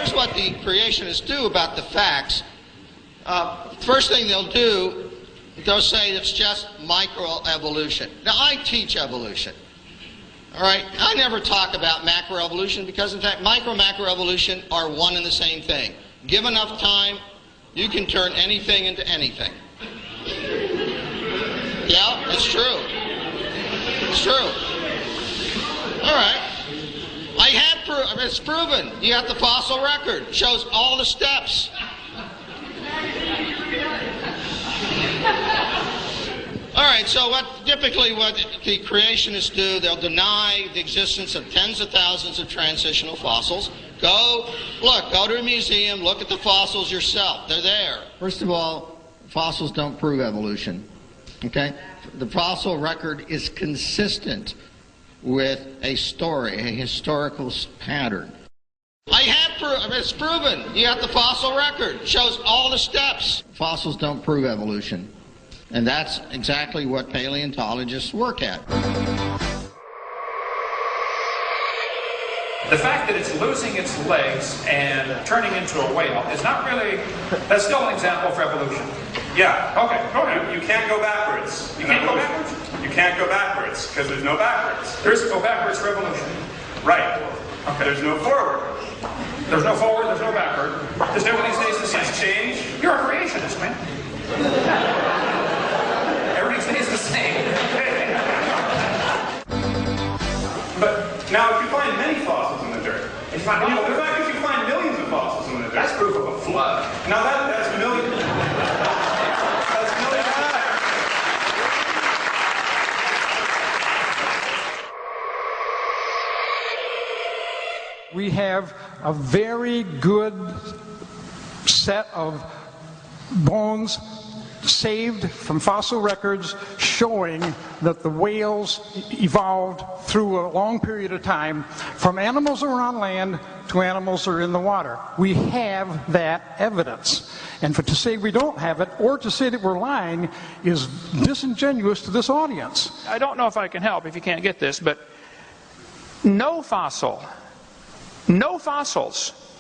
here's what the creationists do about the facts. First thing they'll do, they'll say it's just microevolution. Now, I teach evolution. All right? I never talk about macroevolution because, in fact, macroevolution are one and the same thing. Give enough time, you can turn anything into anything. Yeah, it's true. It's true. All right. It's proven. You have the fossil record. It shows all the steps. All right, so typically what the creationists do, they'll deny the existence of tens of thousands of transitional fossils. Go to a museum, look at the fossils yourself. They're there. First of all, fossils don't prove evolution. Okay? The fossil record is consistent with a story, a historical pattern. It's proven. You have the fossil record. It shows all the steps. Fossils don't prove evolution. And that's exactly what paleontologists work at. The fact that it's losing its legs and turning into a whale is not really, that's still an example for evolution. Yeah. Okay, go ahead. You can't go backwards. You can't go backwards? You can't go backwards because there's no backwards. There's go backwards for evolution. Right. Okay. There's no forward. There's no forward, there's no backward. Just everything stays the same. It's change. You're a creationist, man. Everything stays the same. But now, if you find many fossils in the dirt, the fact that you find millions of fossils in the dirt, That's proof of a flood. Now that's millions. That's millions. We have a very good set of bones saved from fossil records showing that the whales evolved through a long period of time from animals that were on land to animals that are in the water. We have that evidence. And to say we don't have it or to say that we're lying is disingenuous to this audience. I don't know if I can help if you can't get this, but no fossils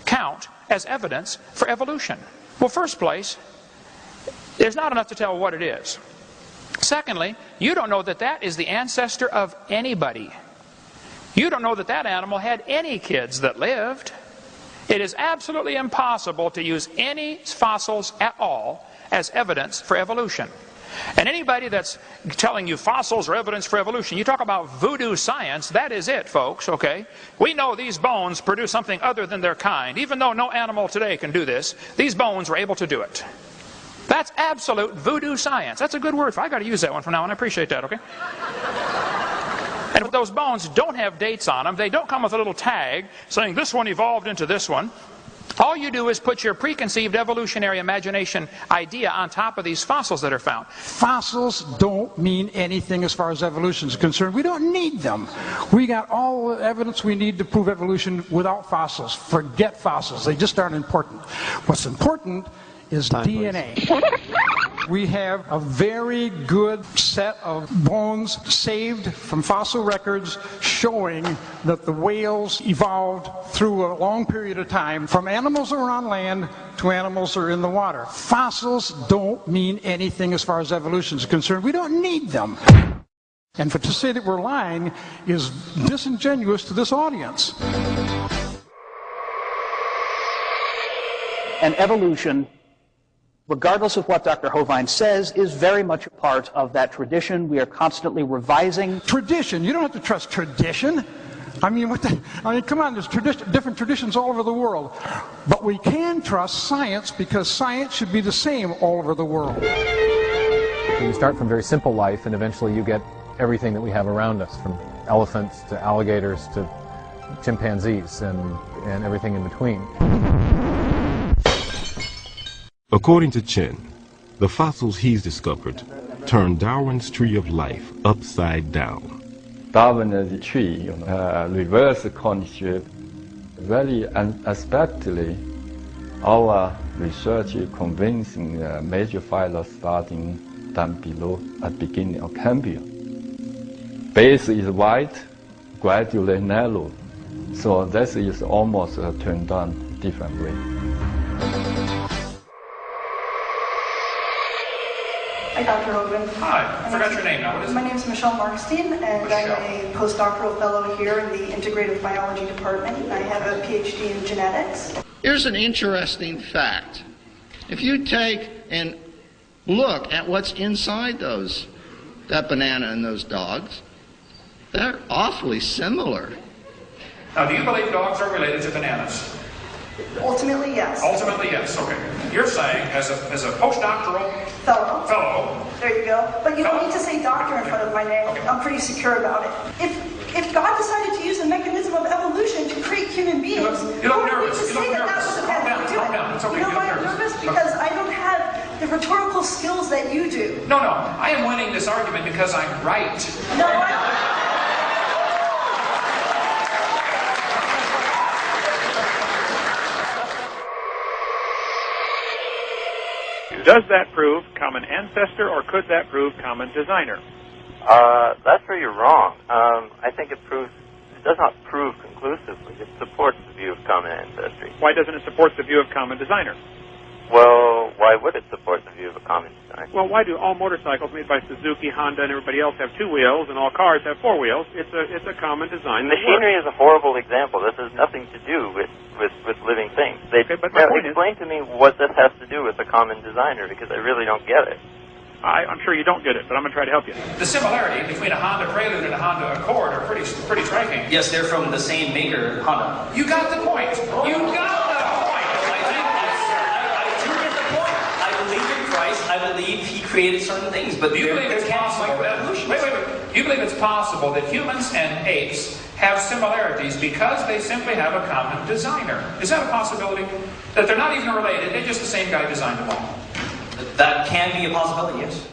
count as evidence for evolution. Well, first place, there's not enough to tell what it is. Secondly, you don't know that that is the ancestor of anybody. You don't know that that animal had any kids that lived. It is absolutely impossible to use any fossils at all as evidence for evolution. And anybody that's telling you fossils are evidence for evolution, you talk about voodoo science, that is it, folks, okay? We know these bones produce something other than their kind. Even though no animal today can do this, these bones were able to do it. That's absolute voodoo science. That's a good word. I got to use that one from now on. I appreciate that, okay? And if those bones don't have dates on them, they don't come with a little tag saying this one evolved into this one. All you do is put your preconceived evolutionary imagination idea on top of these fossils that are found. Fossils don't mean anything as far as evolution is concerned. We don't need them. We got all the evidence we need to prove evolution without fossils. Forget fossils. They just aren't important. What's important is DNA. We have a very good set of bones saved from fossil records showing that the whales evolved through a long period of time from animals that were on land to animals that are in the water. Fossils don't mean anything as far as evolution is concerned. We don't need them. And to say that we're lying is disingenuous to this audience. And evolution, regardless of what Dr. Hovind says, is very much a part of that tradition. We are constantly revising. Tradition? You don't have to trust tradition. I mean, come on, there's different traditions all over the world. But we can trust science because science should be the same all over the world. You start from very simple life, and eventually you get everything that we have around us, from elephants to alligators to chimpanzees and everything in between. According to Chen, the fossils he's discovered turned Darwin's Tree of Life upside down. Darwin's tree, reverse concept, very unexpectedly, our research convincing major phyla starting down below at beginning of Cambrian. Base is wide, gradually narrow, so this is almost turned down differently. Hi, Dr. Hogan. Hi, I forgot your name now. What is it? My name is Michelle Markstein, and I'm a postdoctoral fellow here in the Integrative Biology Department. I have a PhD in genetics. Here's an interesting fact. If you take and look at what's inside that banana and those dogs, they're awfully similar. Now, do you believe dogs are related to bananas? Ultimately, yes. Ultimately, yes. Okay. You're saying, as a postdoctoral fellow. There you go. But you don't need to say doctor in front of my name. Okay. I'm pretty secure about it. If God decided to use the mechanism of evolution to create human beings, you look nervous. You look nervous. Calm down. It's okay. You know why I'm nervous? Because I don't have the rhetorical skills that you do. No. I am winning this argument because I'm right. No, I... Does that prove common ancestor, or could that prove common designer? That's where you're wrong. I think it does not prove conclusively. It supports the view of common ancestry. Why doesn't it support the view of common designer? Well, why would it support the view of a common designer? Well, why do all motorcycles made by Suzuki, Honda, and everybody else have 2 wheels, and all cars have 4 wheels? It's a common design. Machinery is a horrible example. This has nothing to do with living things. Explain to me what this has to do with a common designer, because I really don't get it. I'm sure you don't get it, but I'm going to try to help you. The similarity between a Honda Prelude and a Honda Accord are pretty striking. Yes, they're from the same maker, Honda. You got the point. You got the point. I believe he created certain things, but do you believe it's possible that you believe it's possible that humans and apes have similarities because they simply have a common designer? Is that a possibility? That they're not even related, they're just the same guy designed them all? That can be a possibility, yes.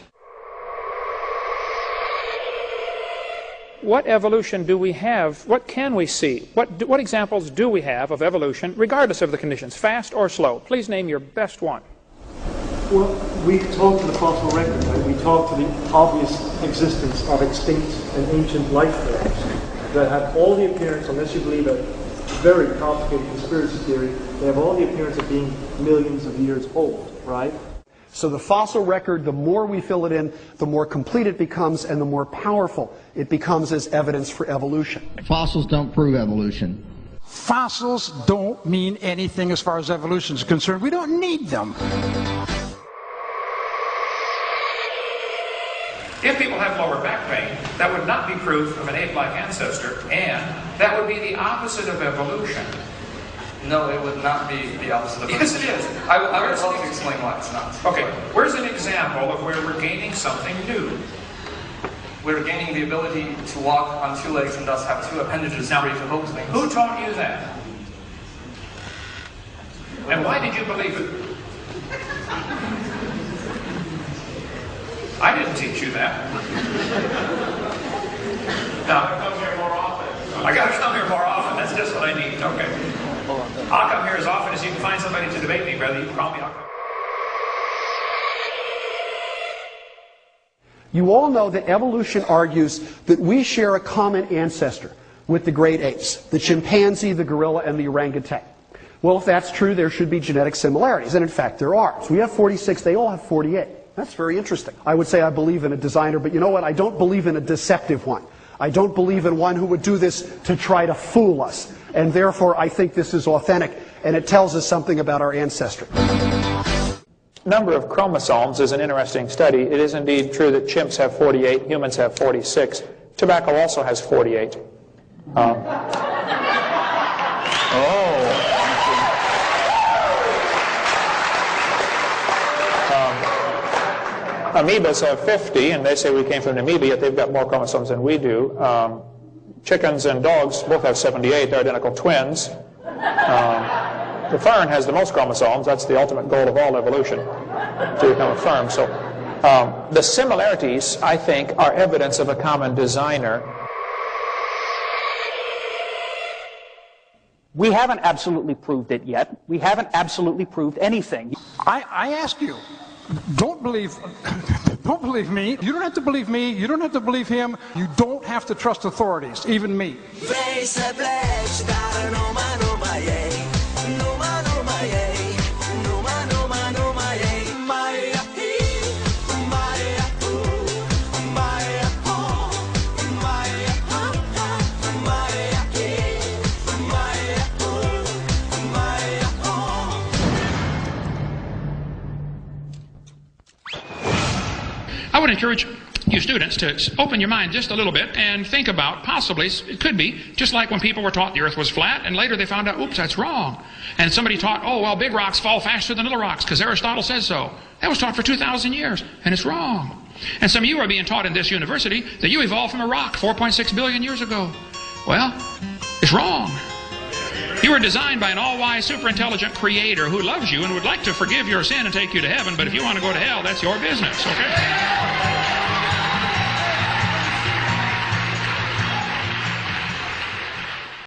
What evolution do we have? What can we see? What examples do we have of evolution, regardless of the conditions, fast or slow? Please name your best one. Well, we talk to the fossil record, right? We talk to the obvious existence of extinct and ancient life forms that have all the appearance, unless you believe a very complicated conspiracy theory, they have all the appearance of being millions of years old, right? So the fossil record, the more we fill it in, the more complete it becomes and the more powerful it becomes as evidence for evolution. Fossils don't prove evolution. Fossils don't mean anything as far as evolution is concerned. We don't need them. If people have lower back pain, that would not be proof of an ape-like ancestor, and that would be the opposite of evolution. No, it would not be the opposite of evolution. Yes, it is. I would love to explain why it's not. Okay, where's an example of where we're gaining something new? We're gaining the ability to walk on 2 legs and thus have 2 appendages free to hold things. Who taught you that? And why did you believe it? I didn't teach you that. Now, Come here more often. I gotta come here more often. That's just what I need. Okay. I'll come here as often as you can find somebody to debate me, brother. You can call me. I'll come. You all know that evolution argues that we share a common ancestor with the great apes, the chimpanzee, the gorilla, and the orangutan. Well, if that's true, there should be genetic similarities, and in fact there are. So we have 46, they all have 48. That's very interesting. I would say I believe in a designer, but you know what? I don't believe in a deceptive one. I don't believe in one who would do this to try to fool us. And therefore, I think this is authentic, and it tells us something about our ancestry. Number of chromosomes is an interesting study. It is indeed true that chimps have 48, humans have 46. Tobacco also has 48. Amoebas have 50, and they say we came from an amoeba, yet they've got more chromosomes than we do. Chickens and dogs both have 78. They're identical twins. The fern has the most chromosomes. That's the ultimate goal of all evolution, to become a fern. So the similarities, I think, are evidence of a common designer. We haven't absolutely proved it yet. We haven't absolutely proved anything. I ask you, don't believe me. You don't have to believe me. You don't have to believe him. You don't have to trust authorities, even me. would encourage you students to open your mind just a little bit and think about, possibly, it could be, just like when people were taught the earth was flat, and later they found out, oops, that's wrong. And somebody taught, oh, well, big rocks fall faster than little rocks, because Aristotle says so. That was taught for 2,000 years, and it's wrong. And some of you are being taught in this university that you evolved from a rock 4.6 billion years ago. Well, it's wrong. You were designed by an all-wise, super-intelligent creator who loves you and would like to forgive your sin and take you to heaven, but if you want to go to hell, that's your business, okay?